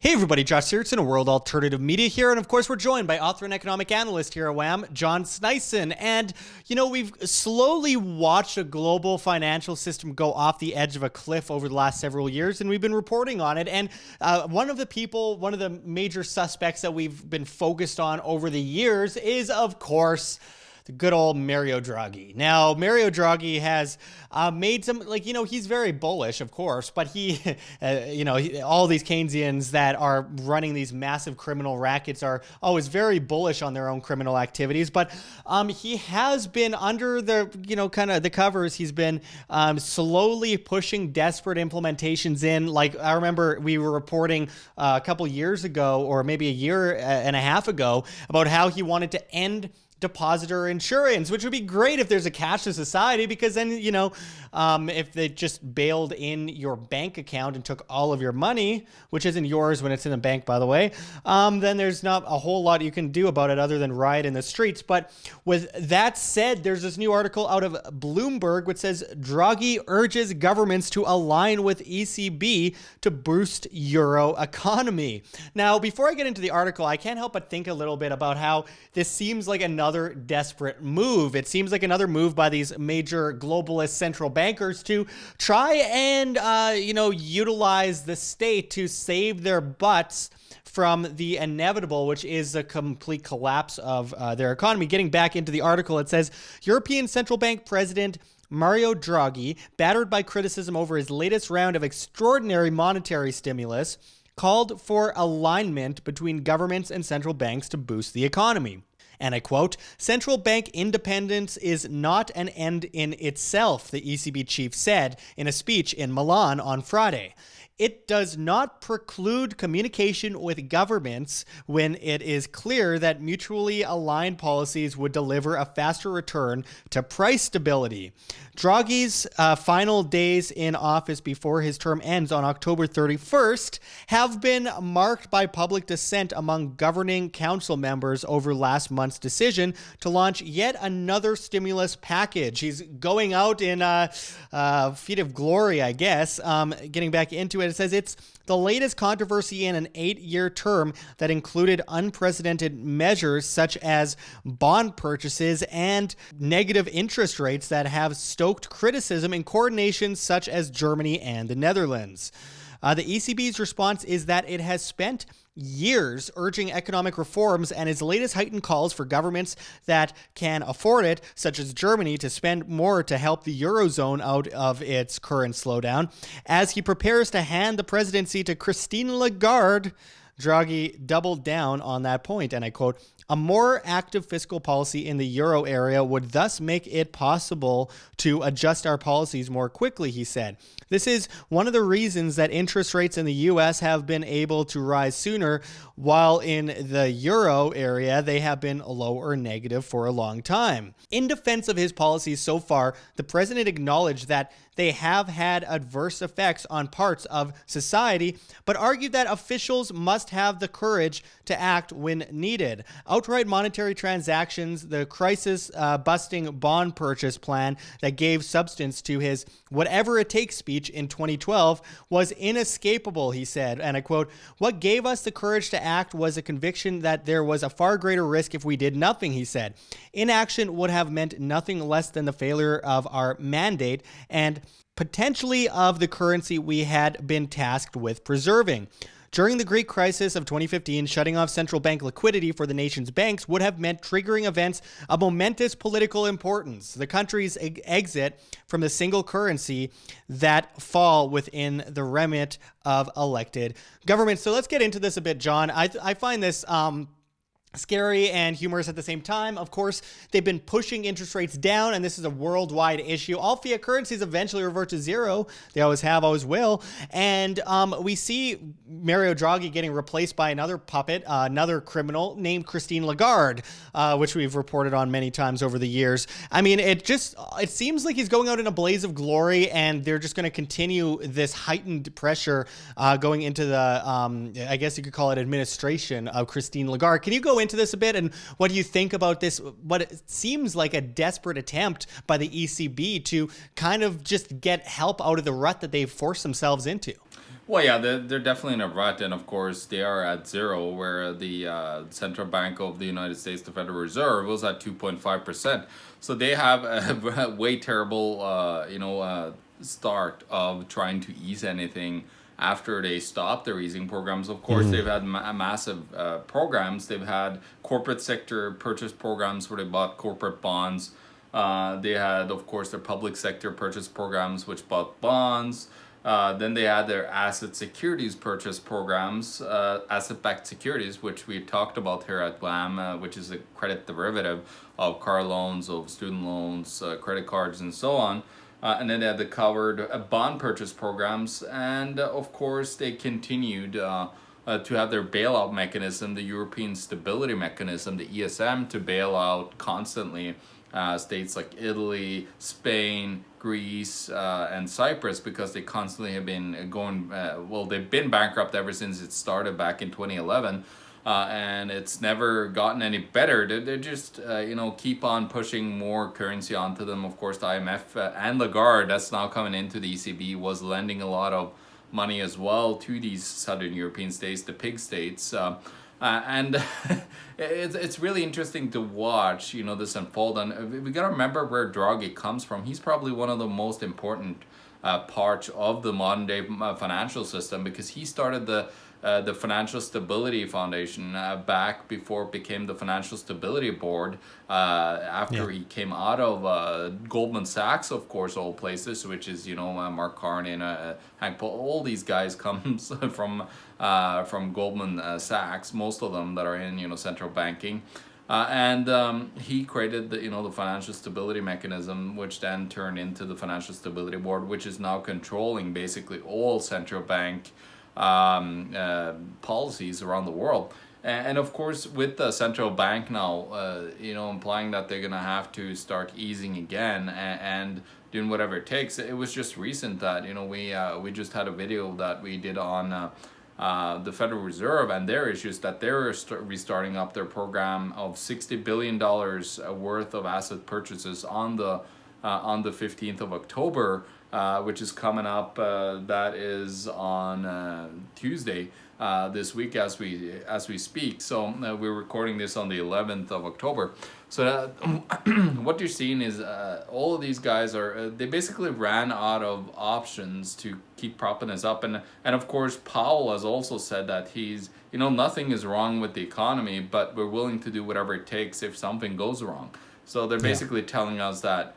Hey everybody, Josh Sigurdson, a World Alternative Media here, and of course we're joined by author and economic analyst here at WAM, John Sneisen. And, we've slowly watched a global financial system go off the edge of a cliff over the last several years, and we've been reporting on it. And one of the major suspects that we've been focused on over the years is, of course, the good old Mario Draghi. Now, Mario Draghi has made some, he's very bullish, of course, but he, all these Keynesians that are running these massive criminal rackets are always very bullish on their own criminal activities. But he has been under the, kind of the covers. He's been slowly pushing desperate implementations in. Like, I remember we were reporting a couple years ago, or maybe a year and a half ago, about how he wanted to end depositor insurance, which would be great if there's a cashless society, because then, if they just bailed in your bank account and took all of your money, which isn't yours when it's in a bank, by the way, then there's not a whole lot you can do about it other than riot in the streets. But with that said, there's this new article out of Bloomberg which says Draghi urges governments to align with ECB to boost euro economy. Now, before I get into the article, I can't help but think a little bit about how this seems like another desperate move. It seems like another move by these major globalist central bankers to try and, utilize the state to save their butts from the inevitable, which is a complete collapse of their economy. Getting back into the article, it says European Central Bank President Mario Draghi, battered by criticism over his latest round of extraordinary monetary stimulus, called for alignment between governments and central banks to boost the economy. And I quote, "Central bank independence is not an end in itself," the ECB chief said in a speech in Milan on Friday. "It does not preclude communication with governments when it is clear that mutually aligned policies would deliver a faster return to price stability." Draghi's final days in office before his term ends on October 31st have been marked by public dissent among governing council members over last month's decision to launch yet another stimulus package. He's going out in a feat of glory, I guess. Getting back into it, it says it's the latest controversy in an 8-year term that included unprecedented measures such as bond purchases and negative interest rates that have stoked criticism in coordinations such as Germany and the Netherlands. The ECB's response is that it has spent years urging economic reforms, and its latest heightened calls for governments that can afford it, such as Germany, to spend more to help the Eurozone out of its current slowdown. As he prepares to hand the presidency to Christine Lagarde, Draghi doubled down on that point, and I quote, "A more active fiscal policy in the euro area would thus make it possible to adjust our policies more quickly," he said. "This is one of the reasons that interest rates in the U.S. have been able to rise sooner, while in the euro area they have been low or negative for a long time." In defense of his policies so far, the president acknowledged that they have had adverse effects on parts of society, but argued that officials must have the courage to act when needed. Outright monetary transactions, the crisis-busting bond purchase plan that gave substance to his whatever it takes speech in 2012 was inescapable, he said, and I quote, "What gave us the courage to act was a conviction that there was a far greater risk if we did nothing," he said. "Inaction would have meant nothing less than the failure of our mandate and potentially of the currency we had been tasked with preserving. During the Greek crisis of 2015, shutting off central bank liquidity for the nation's banks would have meant triggering events of momentous political importance, the country's exit from the single currency that fall within the remit of elected government." So let's get into this a bit, John. I find this scary and humorous at the same time. Of course, they've been pushing interest rates down, and this is a worldwide issue. All fiat currencies eventually revert to zero. They always have, always will. And we see Mario Draghi getting replaced by another puppet, another criminal named Christine Lagarde, which we've reported on many times over the years. I mean, it seems like he's going out in a blaze of glory, and they're just going to continue this heightened pressure going into the, I guess you could call it, administration of Christine Lagarde. Can you go into this a bit, and what do you think about this, what it seems like a desperate attempt by the ECB to kind of just get help out of the rut that they've forced themselves into? Well, yeah, they're definitely in a rut, and of course they are at zero, where the Central Bank of the United States, the Federal Reserve, was at 2.5%. So they have a way terrible, start of trying to ease anything after they stopped their easing programs. Of course, they've had massive programs. They've had corporate sector purchase programs where they bought corporate bonds. They had, of course, their public sector purchase programs, which bought bonds. Then they had their asset securities purchase programs, asset-backed securities, which we talked about here at WAM, which is a credit derivative of car loans, of student loans, credit cards, and so on. And then they had the covered bond purchase programs. And of course, they continued to have their bailout mechanism, the European Stability Mechanism, the ESM, to bail out constantly states like Italy, Spain, Greece, and Cyprus, because they constantly have been going, they've been bankrupt ever since it started back in 2011. And it's never gotten any better. They're just, keep on pushing more currency onto them. Of course, the IMF and Lagarde, that's now coming into the ECB, was lending a lot of money as well to these southern European states, the pig states. And it's really interesting to watch, this unfold. And we got to remember where Draghi comes from. He's probably one of the most important parts of the modern day financial system, because he started the Financial Stability Foundation back before it became the Financial Stability Board, after he came out of Goldman Sachs, of course, all places, which is, Mark Carney, Hank Paul, all these guys come from Goldman Sachs, most of them that are in, central banking. And he created the financial stability mechanism, which then turned into the Financial Stability Board, which is now controlling basically all central bank policies around the world. And of course, with the central bank now, implying that they're going to have to start easing again and doing whatever it takes. It was just recent that, we just had a video that we did on the Federal Reserve and their issues, that they're restarting up their program of $60 billion worth of asset purchases on the 15th of October, which is coming up. That is on Tuesday this week as we speak. So we're recording this on the 11th of October. So what you're seeing is all of these guys they basically ran out of options to keep propping us up. And of course, Powell has also said that he's, nothing is wrong with the economy, but we're willing to do whatever it takes if something goes wrong. So they're basically telling us that,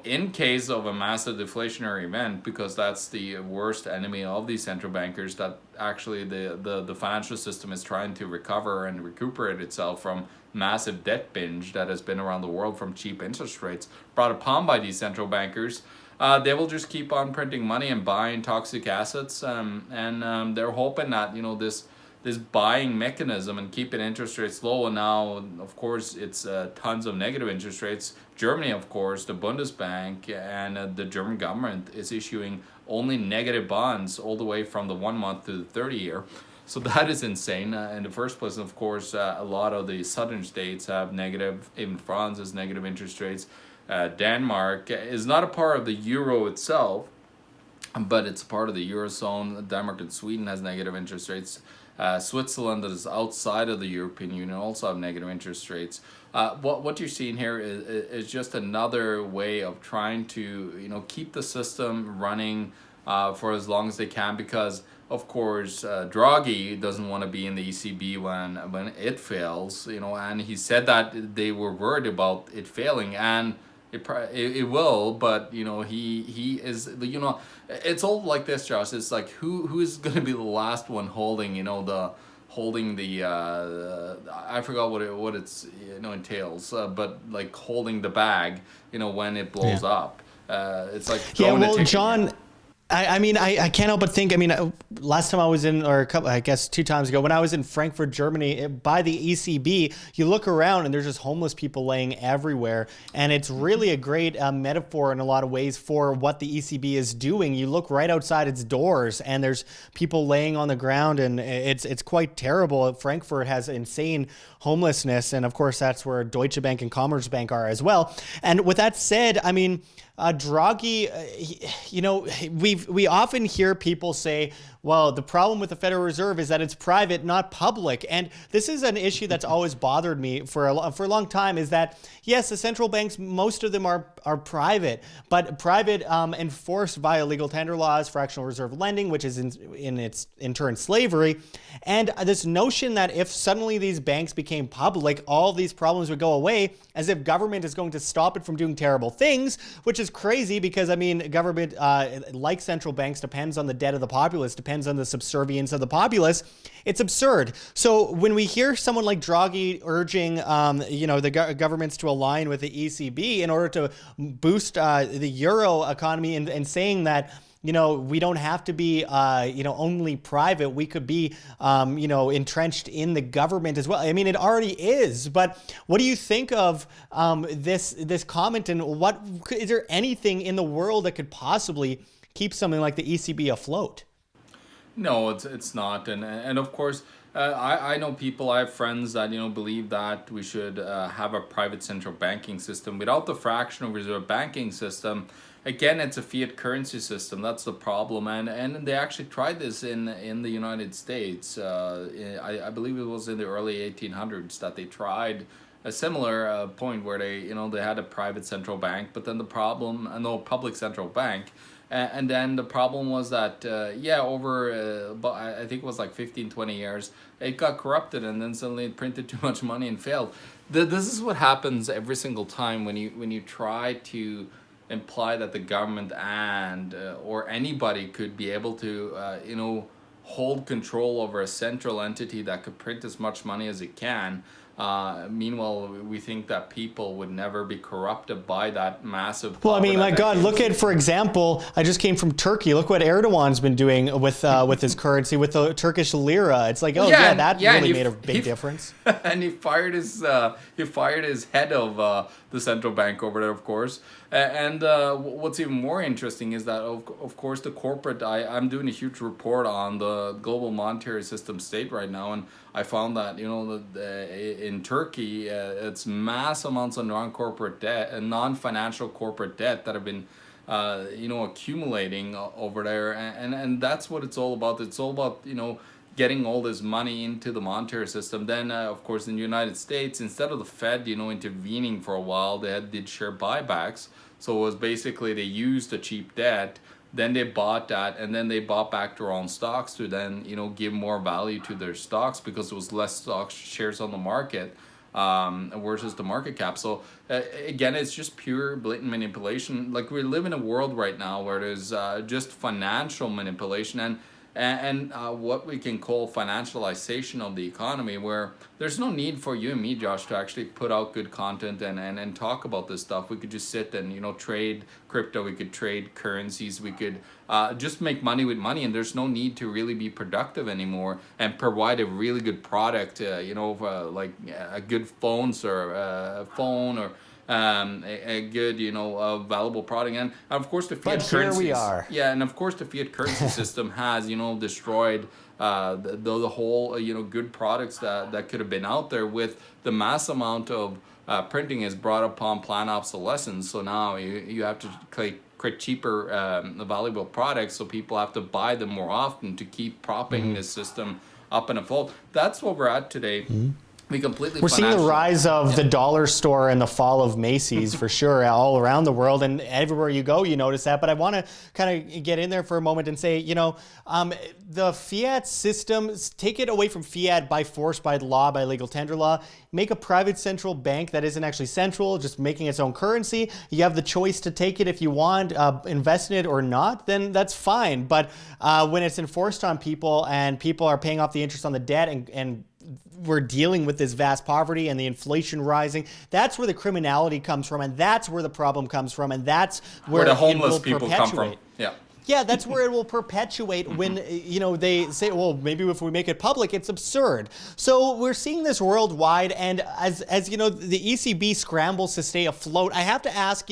in case of a massive deflationary event, because that's the worst enemy of these central bankers, that actually the financial system is trying to recover and recuperate itself from massive debt binge that has been around the world from cheap interest rates brought upon by these central bankers. They will just keep on printing money and buying toxic assets, and they're hoping that this buying mechanism and keeping interest rates low. And now, of course, it's tons of negative interest rates. Germany, of course, the Bundesbank and the German government is issuing only negative bonds all the way from the 1 month to the 30 year. So that is insane in the first place. And of course, a lot of the southern states have negative, even France has negative interest rates. Denmark is not a part of the euro itself, but it's part of the Eurozone. Denmark and Sweden has negative interest rates. Switzerland, that is outside of the European Union, also have negative interest rates. What you're seeing here is just another way of trying to keep the system running for as long as they can, because of course Draghi doesn't want to be in the ECB when it fails, and he said that they were worried about it failing, and it will, but he is, it's all like this, Josh. It's like who is going to be the last one holding the I forgot what it's entails, but like holding the bag when it blows up. It's like John, I can't help but think, last time I was or I guess 2 times ago, when I was in Frankfurt, Germany, by the ECB, you look around and there's just homeless people laying everywhere. And it's really a great metaphor in a lot of ways for what the ECB is doing. You look right outside its doors and there's people laying on the ground, and it's quite terrible. Frankfurt has insane homelessness. And of course, that's where Deutsche Bank and Commerzbank are as well. And with that said, Draghi, we often hear people say, well, the problem with the Federal Reserve is that it's private, not public. And this is an issue that's always bothered me for a long time, is that, yes, the central banks, most of them are private, but private enforced via legal tender laws, fractional reserve lending, which is in turn slavery. And this notion that if suddenly these banks became public, all these problems would go away, as if government is going to stop it from doing terrible things, which is crazy because, I mean, government, like central banks, depends on the debt of the populace, depends on the subservience of the populace. It's absurd. So when we hear someone like Draghi urging, the governments to align with the ECB in order to boost the euro economy and saying that, we don't have to be, only private. We could be, entrenched in the government as well. I mean, it already is. But what do you think of this comment? And is there anything in the world that could possibly keep something like the ECB afloat? No, it's not, and of course, I know people. I have friends that believe that we should have a private central banking system without the fractional reserve banking system. Again, it's a fiat currency system. That's the problem, and they actually tried this in the United States. I believe it was in the early 1800s that they tried a similar point where they had a private central bank, but then the problem, no public central bank. And then the problem was that, over, I think it was like 15-20 years, it got corrupted, and then suddenly it printed too much money and failed. This is what happens every single time when you try to imply that the government or anybody could be able to, hold control over a central entity that could print as much money as it can. Meanwhile, we think that people would never be corrupted by that massive. Well, I mean, my God, look at, for example, I just came from Turkey. Look what Erdogan's been doing with his currency, with the Turkish lira. It's like, that really made a big difference. And he fired his head of the central bank over there, of course. And what's even more interesting is that, of course, the corporate. I'm doing a huge report on the global monetary system state right now, and I found that in Turkey, it's mass amounts of non-corporate debt and non-financial corporate debt that have been accumulating over there, and that's what it's all about. It's all about getting all this money into the monetary system. Then, of course, in the United States, instead of the Fed, intervening for a while, they did share buybacks. So it was basically they used the cheap debt, then they bought that, and then they bought back their own stocks to then, give more value to their stocks because there was less stock shares on the market versus the market cap. So again, it's just pure blatant manipulation. Like, we live in a world right now where there's just financial manipulation and what we can call financialization of the economy, where there's no need for you and me, Josh, to actually put out good content and talk about this stuff. We could just sit and trade crypto, we could trade currencies, we could just make money with money, and there's no need to really be productive anymore and provide a really good product, like a good phone or a phone or a good, valuable product. And of course the fiat currency. We are. Yeah, and of course the fiat currency system has, destroyed the whole, good products that could have been out there. With the mass amount of printing is brought upon planned obsolescence. So now you have to create cheaper, valuable products, so people have to buy them more often to keep propping this system up and afloat. That's what we're at today. We're seeing the rise of the dollar store and the fall of Macy's for sure all around the world, and everywhere you go you notice that. But I want to kind of get in there for a moment and say, the fiat system, take it away from fiat by force, by law, by legal tender law, make a private central bank that isn't actually central, just making its own currency. You have the choice to take it if you want, invest in it or not, then that's fine. But when it's enforced on people and people are paying off the interest on the debt and we're dealing with this vast poverty and the inflation rising, that's where the criminality comes from, and that's where the problem comes from, and that's where the homeless people come from. Yeah, that's where it will perpetuate when, they say, well, maybe if we make it public, it's absurd. So we're seeing this worldwide, and as the ECB scrambles to stay afloat, I have to ask,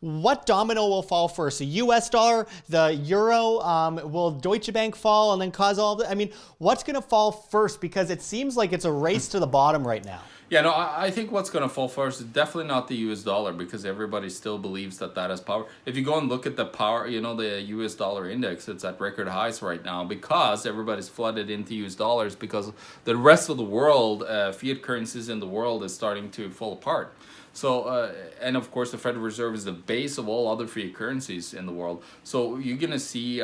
what domino will fall first? The US dollar, the euro, will Deutsche Bank fall and then cause all the, what's going to fall first? Because it seems like it's a race to the bottom right now. Yeah, no, I think what's going to fall first is definitely not the US dollar because everybody still believes that that has power. If you go and look at the power, the US dollar index, it's at record highs right now because everybody's flooded into US dollars because the rest of the world, fiat currencies in the world is starting to fall apart. So, and of course, the Federal Reserve is the base of all other fiat currencies in the world. So you're going to see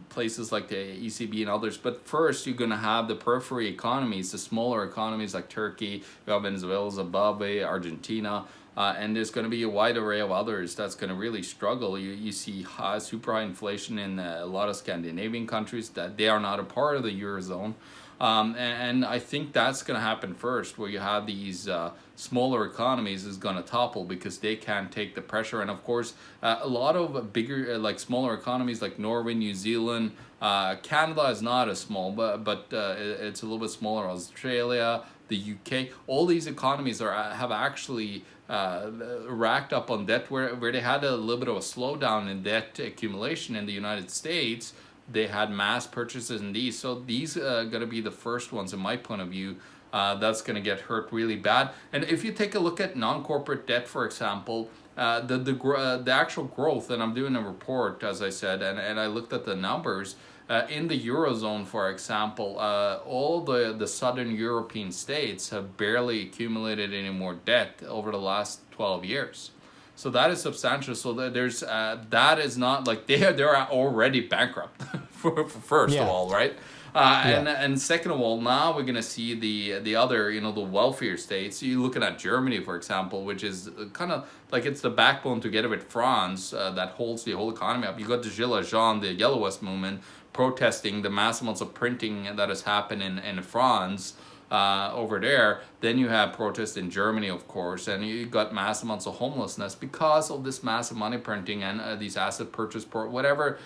places like the ECB and others. But first, you're going to have the periphery economies, the smaller economies like Turkey, you have Venezuela, Zimbabwe, Argentina. And there's going to be a wide array of others that's going to really struggle. You see super high inflation in a lot of Scandinavian countries that they are not a part of the Eurozone. And I think that's going to happen first, where you have these smaller economies is going to topple because they can't take the pressure. And of course, a lot of bigger, like smaller economies like Norway, New Zealand, Canada is not as small, but it's a little bit smaller. Australia, the UK, all these economies have actually racked up on debt where they had a little bit of a slowdown in debt accumulation in the United States. They had mass purchases in these. So these are going to be the first ones, in my point of view, that's going to get hurt really bad. And if you take a look at non-corporate debt, for example, the actual growth, and I'm doing a report, as I said, and I looked at the numbers, in the Eurozone, for example, all the southern European states have barely accumulated any more debt over the last 12 years. So that is substantial. So there's that is not like they're already bankrupt first of all, right? And second of all, now we're gonna see the other, the wealthier states. You're looking at Germany, for example, which is kind of like it's the backbone together with France that holds the whole economy up. You got the Gilets Jaunes, the Yellow Vest movement, protesting the mass amounts of printing that has happened in France. Over there, then you have protests in Germany, of course, and you got mass amounts of homelessness because of this massive money printing and these asset purchase, whatever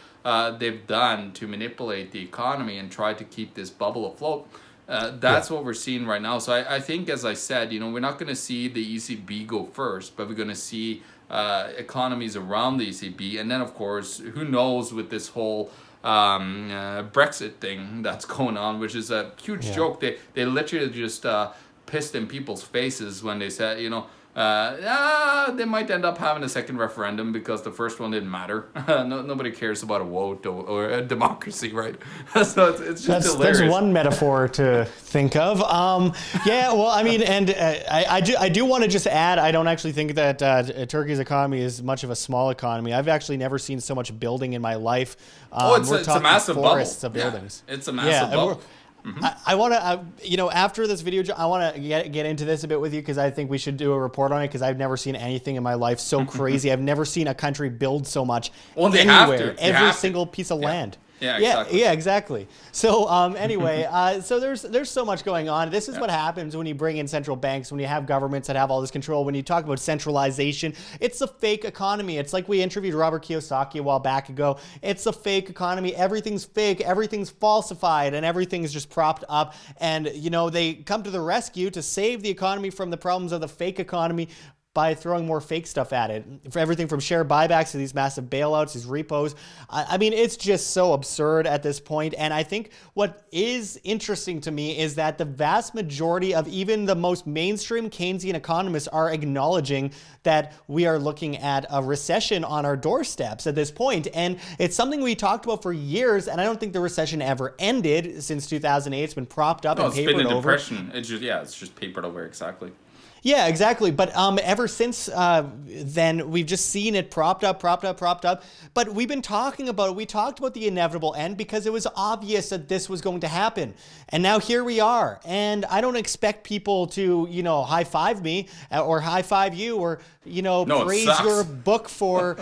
they've done to manipulate the economy and try to keep this bubble afloat. That's what we're seeing right now. So I think, as I said, we're not going to see the ECB go first, but we're going to see economies around the ECB. And then, of course, who knows with this whole Brexit thing that's going on, which is a huge joke. They literally just pissed in people's faces when they said, they might end up having a second referendum because the first one didn't matter. Nobody cares about a vote or a democracy, right? So it's just hilarious. That's one metaphor to think of. Well, I mean, and I do want to just add, I don't actually think that Turkey's economy is much of a small economy. I've actually never seen so much building in my life. It's a massive forests bubble. Of buildings. Yeah, it's a massive bubble. Mm-hmm. I want to, after this video, I want to get into this a bit with you because I think we should do a report on it because I've never seen anything in my life so crazy. I've never seen a country build so much anywhere, every single piece of land. Yeah, exactly. Yeah, exactly. So anyway, so there's so much going on. This is what happens when you bring in central banks, when you have governments that have all this control. When you talk about centralization, it's a fake economy. It's like we interviewed Robert Kiyosaki a while back ago. It's a fake economy. Everything's fake. Everything's falsified, and everything's just propped up. And they come to the rescue to save the economy from the problems of the fake economy by throwing more fake stuff at it. For everything from share buybacks to these massive bailouts, these repos. I mean, it's just so absurd at this point. And I think what is interesting to me is that the vast majority of even the most mainstream Keynesian economists are acknowledging that we are looking at a recession on our doorsteps at this point. And it's something we talked about for years, and I don't think the recession ever ended since 2008. It's been propped up and papered over. It's been a depression. It's just papered over, exactly. Yeah, exactly. But ever since then, we've just seen it propped up. But we've been talking about it. We talked about the inevitable end because it was obvious that this was going to happen. And now here we are. And I don't expect people to, high five me or high five you or, praise your book for,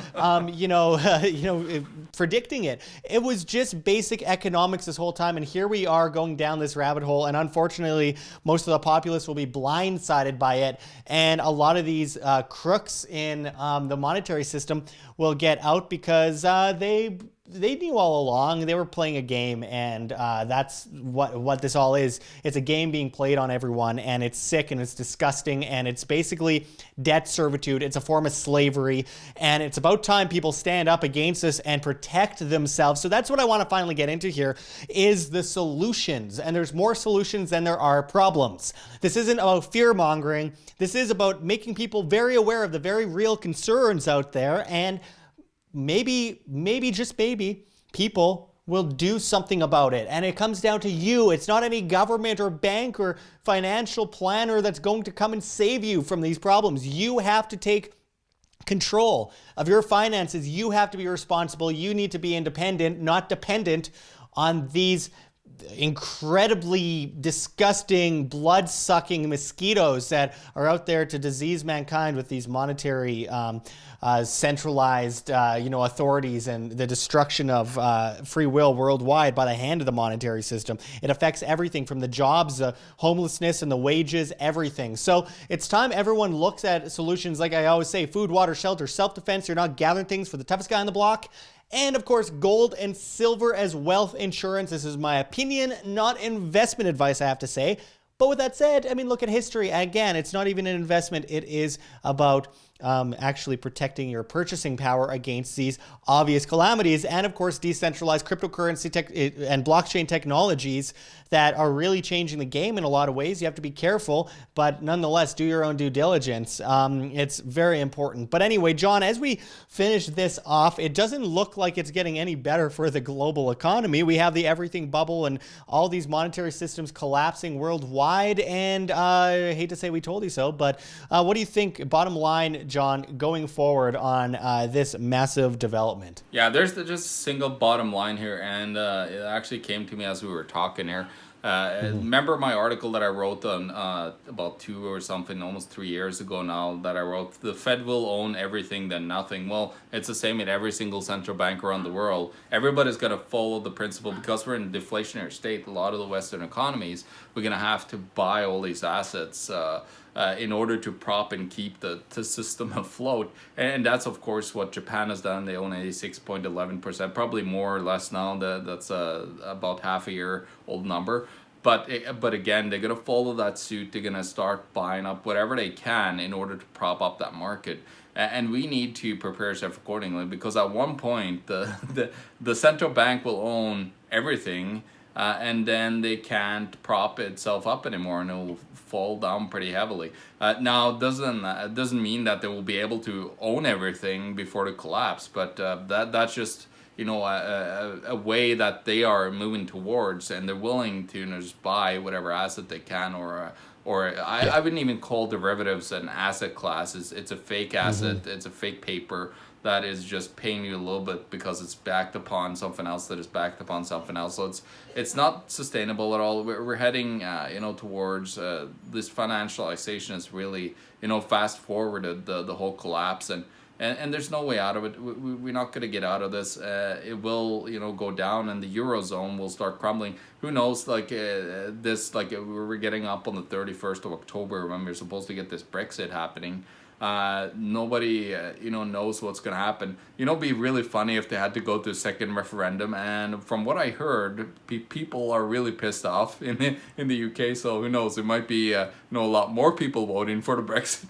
predicting it. It was just basic economics this whole time. And here we are going down this rabbit hole. And unfortunately, most of the populace will be blindsided by it. And a lot of these crooks in the monetary system will get out because they they knew all along they were playing a game, and that's what this all is. It's a game being played on everyone, and it's sick and it's disgusting, and it's basically debt servitude. It's a form of slavery, and it's about time people stand up against this and protect themselves. So that's what I want to finally get into here is the solutions, and there's more solutions than there are problems. This isn't about fear mongering. This is about making people very aware of the very real concerns out there, and maybe, just maybe, people will do something about it. And it comes down to you. It's not any government or bank or financial planner that's going to come and save you from these problems. You have to take control of your finances. You have to be responsible. You need to be independent, not dependent on these incredibly disgusting, blood-sucking mosquitoes that are out there to disease mankind with these monetary centralized authorities and the destruction of free will worldwide by the hand of the monetary system. It affects everything from the jobs, homelessness, and the wages, everything. So it's time everyone looks at solutions like I always say: food, water, shelter, self-defense. You're not gathering things for the toughest guy on the block. And of course, gold and silver as wealth insurance. This is my opinion, not investment advice, I have to say. But with that said, I mean, look at history. Again, it's not even an investment. It is about actually protecting your purchasing power against these obvious calamities. And of course, decentralized cryptocurrency and blockchain technologies that are really changing the game in a lot of ways. You have to be careful, but nonetheless, do your own due diligence. It's very important. But anyway, John, as we finish this off, it doesn't look like it's getting any better for the global economy. We have the everything bubble and all these monetary systems collapsing worldwide. And I hate to say we told you so, but what do you think, bottom line, John, going forward on this massive development? Yeah, there's just a single bottom line here, and it actually came to me as we were talking here. Remember my article that I wrote on about 2 or something, almost 3 years ago now, that I wrote, the Fed will own everything then nothing. Well, it's the same in every single central bank around the world. Everybody's going to follow the principle, because we're in a deflationary state. A lot of the Western economies, we're going to have to buy all these assets in order to prop and keep the system afloat. And that's, of course, what Japan has done. They own 86.11%, probably more or less now. That's about half a year old number. But again, they're going to follow that suit. They're going to start buying up whatever they can in order to prop up that market. And we need to prepare ourselves accordingly, because at one point, the central bank will own everything, and then they can't prop itself up anymore, and it will fall down pretty heavily. Now, it doesn't mean that they will be able to own everything before the collapse, but that's just a way that they are moving towards, and they're willing to just buy whatever asset they can, I wouldn't even call derivatives an asset class. It's a fake asset. It's a fake paper that is just paying you a little bit because it's backed upon something else that is backed upon something else. So it's not sustainable at all. We're heading towards this financialization has really fast forwarded the whole collapse, and there's no way out of it. We're not going to get out of this. It will go down, and the Eurozone will start crumbling. Who knows, we're getting up on the 31st of October when we're supposed to get this Brexit happening. Nobody knows what's going to happen. It'd be really funny if they had to go to a second referendum, and from what I heard, people are really pissed off in the UK, so who knows, it might be a lot more people voting for the Brexit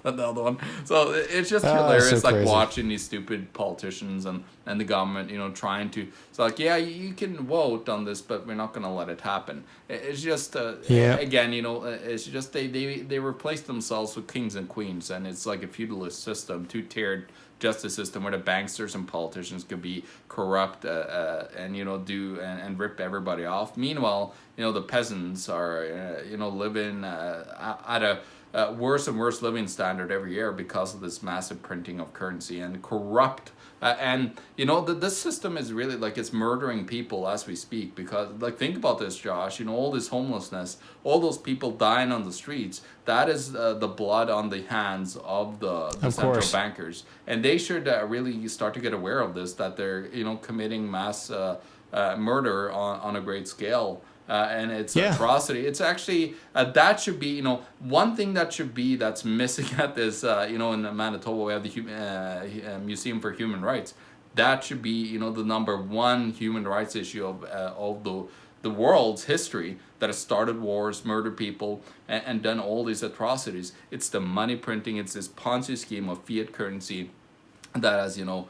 than the other one. So it's just hilarious, so like watching these stupid politicians and the government trying to, it's like, yeah, you can vote on this, but we're not going to let it happen. It's just again, it's just they replaced themselves with kings and queens, and it's like a feudalist system, two-tiered justice system where the banksters and politicians could be corrupt and do and rip everybody off. Meanwhile, the peasants are living at a worse and worse living standard every year because of this massive printing of currency and corrupt. This system is really it's murdering people as we speak, because think about this, Josh, all this homelessness, all those people dying on the streets, that is the blood on the hands of the central bankers. And they should really start to get aware of this, that they're, committing mass murder on a great scale. And it's atrocity. It's actually that should be one thing that's missing at this in Manitoba. We have the Museum for Human Rights. that should be, you know, the number one human rights issue of the world's history, that has started wars, murdered people, and done all these atrocities. It's the money printing, it's this Ponzi scheme of fiat currency that has, you know,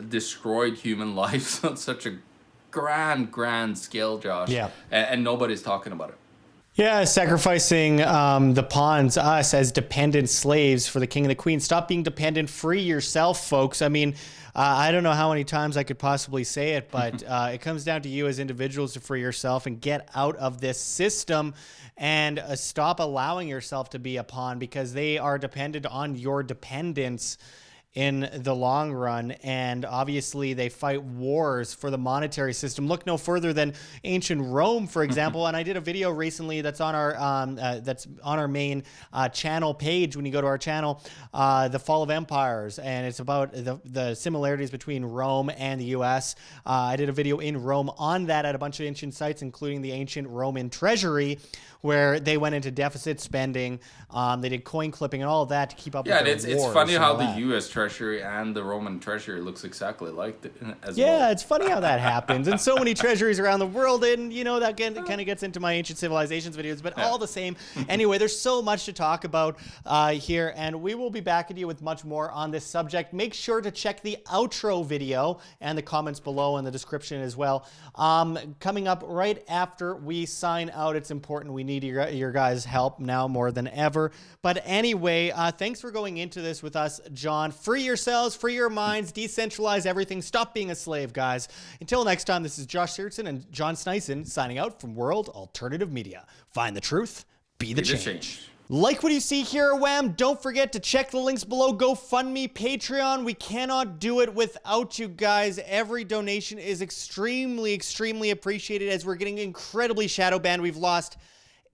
destroyed human lives on such a grand scale, Josh. Yeah. And nobody's talking about it. Yeah, sacrificing the pawns, us as dependent slaves for the king and the queen. Stop being dependent. Free yourself, folks. I mean, I don't know how many times I could possibly say it, but it comes down to you as individuals to free yourself and get out of this system and stop allowing yourself to be a pawn, because they are dependent on your dependence in the long run. And obviously they fight wars for the monetary system. Look no further than ancient Rome, for example. And I did a video recently that's on our main channel page. When you go to our channel, the fall of empires, and it's about the similarities between Rome and the US. I did a video in Rome on that at a bunch of ancient sites, including the ancient Roman treasury, where they went into deficit spending. They did coin clipping and all of that to keep up with their wars. It's funny how the U.S. Treasury and the Roman Treasury looks exactly like as well. Yeah, it's funny how that happens. And so many treasuries around the world, and, you know, that kind of gets into my ancient civilizations videos, but all the same. Anyway, there's so much to talk about here, and we will be back at you with much more on this subject. Make sure to check the outro video and the comments below in the description as well. Coming up right after we sign out, it's important. We need your guys' help now more than ever. But anyway, thanks for going into this with us, John. Free yourselves, free your minds, decentralize everything. Stop being a slave, guys. Until next time, this is Josh Sigurdson and John Sneisen signing out from World Alternative Media. Find the truth, be the change. Like what you see here, Wham! Don't forget to check the links below. GoFundMe, Patreon. We cannot do it without you guys. Every donation is extremely appreciated, as we're getting incredibly shadow banned. We've lost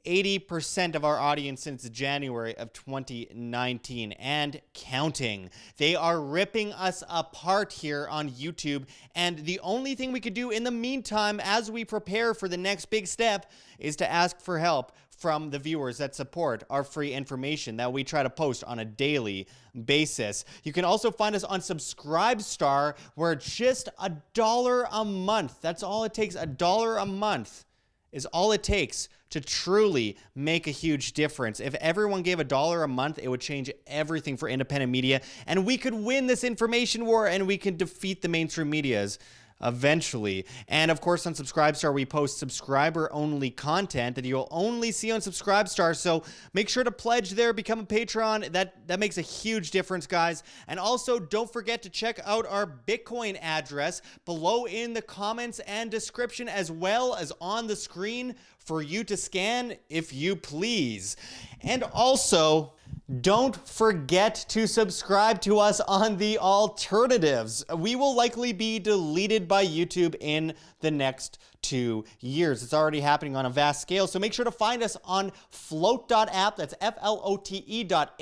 80% of our audience since January of 2019 and counting. They are ripping us apart here on YouTube, and the only thing we could do in the meantime as we prepare for the next big step is to ask for help from the viewers that support our free information that we try to post on a daily basis. You can also find us on Subscribestar, where just $1 a month, that's all it takes, $1 a month is all it takes to truly make a huge difference. If everyone gave $1 a month, it would change everything for independent media, and we could win this information war, and we can defeat the mainstream medias eventually. And of course, on Subscribestar, we post subscriber-only content that you'll only see on Subscribestar. So make sure to pledge there, become a patron. That makes a huge difference, guys. And also, don't forget to check out our Bitcoin address below in the comments and description, as well as on the screen for you to scan, if you please. And also, don't forget to subscribe to us on the alternatives. We will likely be deleted by YouTube in the next 2 years. It's already happening on a vast scale, so make sure to find us on float.app. That's flote.app.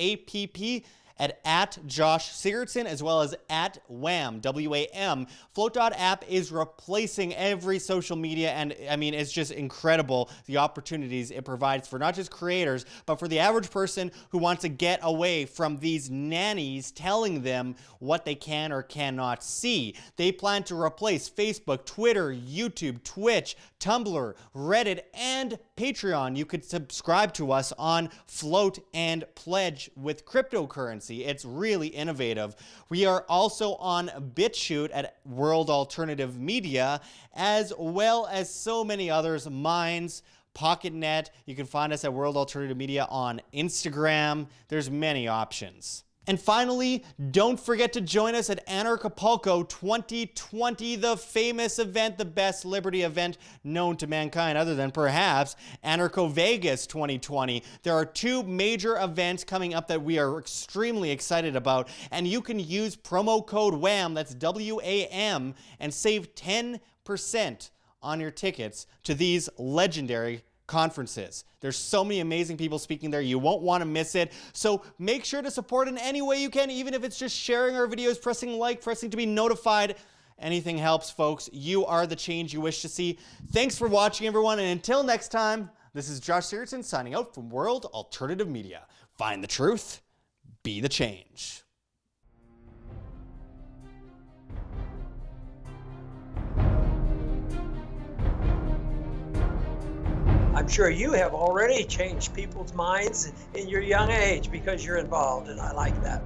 At Josh Sigurdson, as well as at Wham, W-A-M. Float.app is replacing every social media, and I mean, it's just incredible the opportunities it provides for not just creators, but for the average person who wants to get away from these nannies telling them what they can or cannot see. They plan to replace Facebook, Twitter, YouTube, Twitch, Tumblr, Reddit, and Patreon. You could subscribe to us on Float and pledge with cryptocurrency. It's really innovative. We are also on BitChute at World Alternative Media, as well as so many others, Minds, PocketNet. You can find us at World Alternative Media on Instagram. There's many options. And finally, don't forget to join us at Anarchapulco 2020, the famous event, the best liberty event known to mankind, other than perhaps Anarcho Vegas 2020. There are 2 major events coming up that we are extremely excited about, and you can use promo code WHAM, that's W-A-M, and save 10% on your tickets to these legendary conferences. There's so many amazing people speaking there. You won't want to miss it. So make sure to support in any way you can, even if it's just sharing our videos, pressing like, pressing to be notified. Anything helps, folks. You are the change you wish to see. Thanks for watching, everyone. And until next time, this is Josh Sigurdson signing out from World Alternative Media. Find the truth, be the change. I'm sure you have already changed people's minds in your young age because you're involved, and I like that.